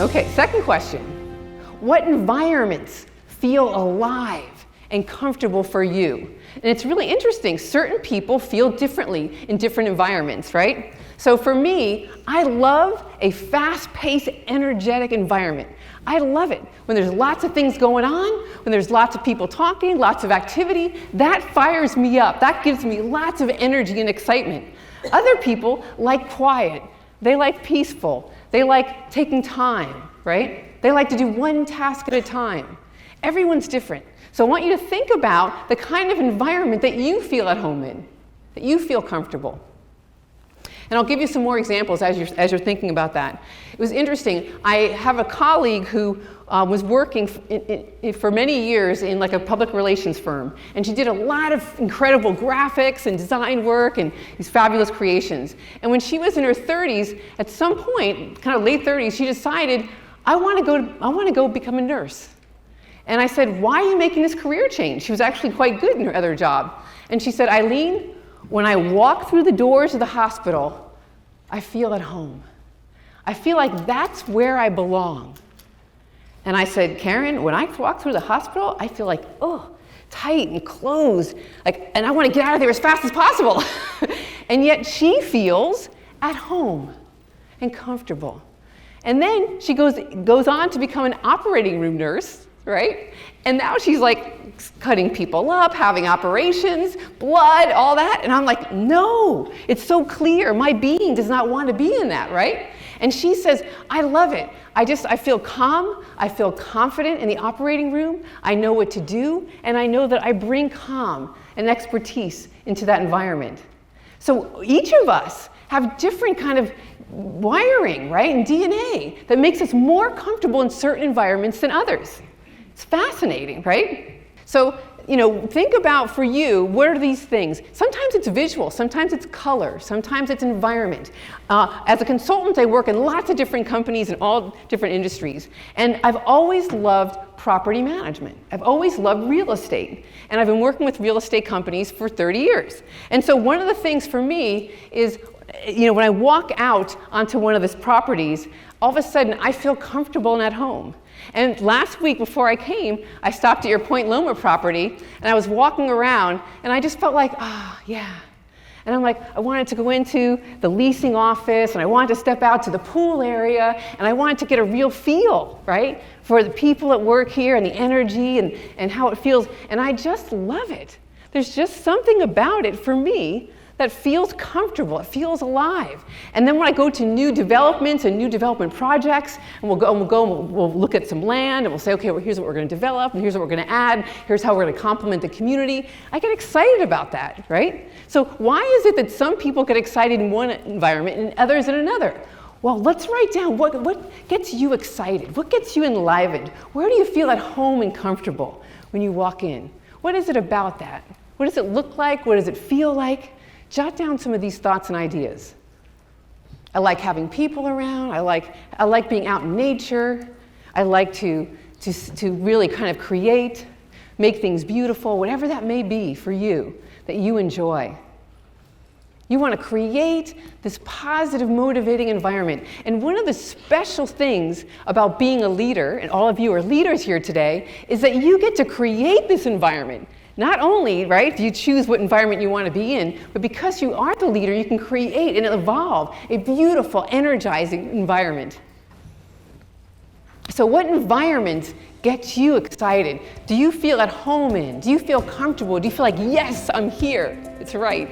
Okay, second question. What environments feel alive and comfortable for you? And it's really interesting. Certain people feel differently in different environments, right? So for me, I love a fast-paced, energetic environment. I love it. When there's lots of things going on, when there's lots of people talking, lots of activity, that fires me up. That gives me lots of energy and excitement. Other people like quiet. They like peaceful. They like taking time, right? They like to do one task at a time. Everyone's different. So I want you to think about the kind of environment that you feel at home in, that you feel comfortable. And I'll give you some more examples as you're thinking about that. It was interesting. I have a colleague who was working for many years in like a public relations firm. And she did a lot of incredible graphics and design work and these fabulous creations. And when she was in her 30s, at some point, kind of late 30s, she decided, I want to go become a nurse. And I said, why are you making this career change? She was actually quite good in her other job. And she said, Eileen, when I walk through the doors of the hospital, I feel at home. I feel like that's where I belong. And I said, Karen, when I walk through the hospital, I feel like, oh, tight and closed, and I want to get out of there as fast as possible. And yet she feels at home and comfortable. And then she goes on to become an operating room nurse, right? And now she's like cutting people up, having operations, blood, all that. And I'm like, no, it's so clear. My being does not want to be in that, right? And she says, I love it. I feel calm. I feel confident in the operating room. I know what to do. And I know that I bring calm and expertise into that environment. So each of us have different kind of wiring, right, and DNA that makes us more comfortable in certain environments than others. It's fascinating, right? So, think about for you, what are these things? Sometimes it's visual, sometimes it's color, sometimes it's environment. As a consultant, I work in lots of different companies in all different industries. And I've always loved property management. I've always loved real estate. And I've been working with real estate companies for 30 years. And so one of the things for me is, when I walk out onto one of these properties, all of a sudden I feel comfortable and at home. And last week before I came, I stopped at your Point Loma property and I was walking around and I just felt like, yeah. And I'm like, I wanted to go into the leasing office and I wanted to step out to the pool area and I wanted to get a real feel, right, for the people at work here and the energy and how it feels. And I just love it. There's just something about it for me that feels comfortable, it feels alive. And then when I go to new developments and new development projects, and we'll look at some land, and we'll say, okay, well, here's what we're going to develop, and here's what we're going to add, here's how we're going to complement the community. I get excited about that, right? So why is it that some people get excited in one environment and others in another? Well, let's write down what gets you excited, what gets you enlivened, where do you feel at home and comfortable when you walk in? What is it about that? What does it look like? What does it feel like? Jot down some of these thoughts and ideas. I like having people around. I like being out in nature. I like to really kind of create, make things beautiful, whatever that may be for you that you enjoy. You want to create this positive, motivating environment. And one of the special things about being a leader, and all of you are leaders here today, is that you get to create this environment. Not only, right, do you choose what environment you want to be in, but because you are the leader, you can create and evolve a beautiful, energizing environment. So what environment gets you excited? Do you feel at home in? Do you feel comfortable? Do you feel like, yes, I'm here? It's right.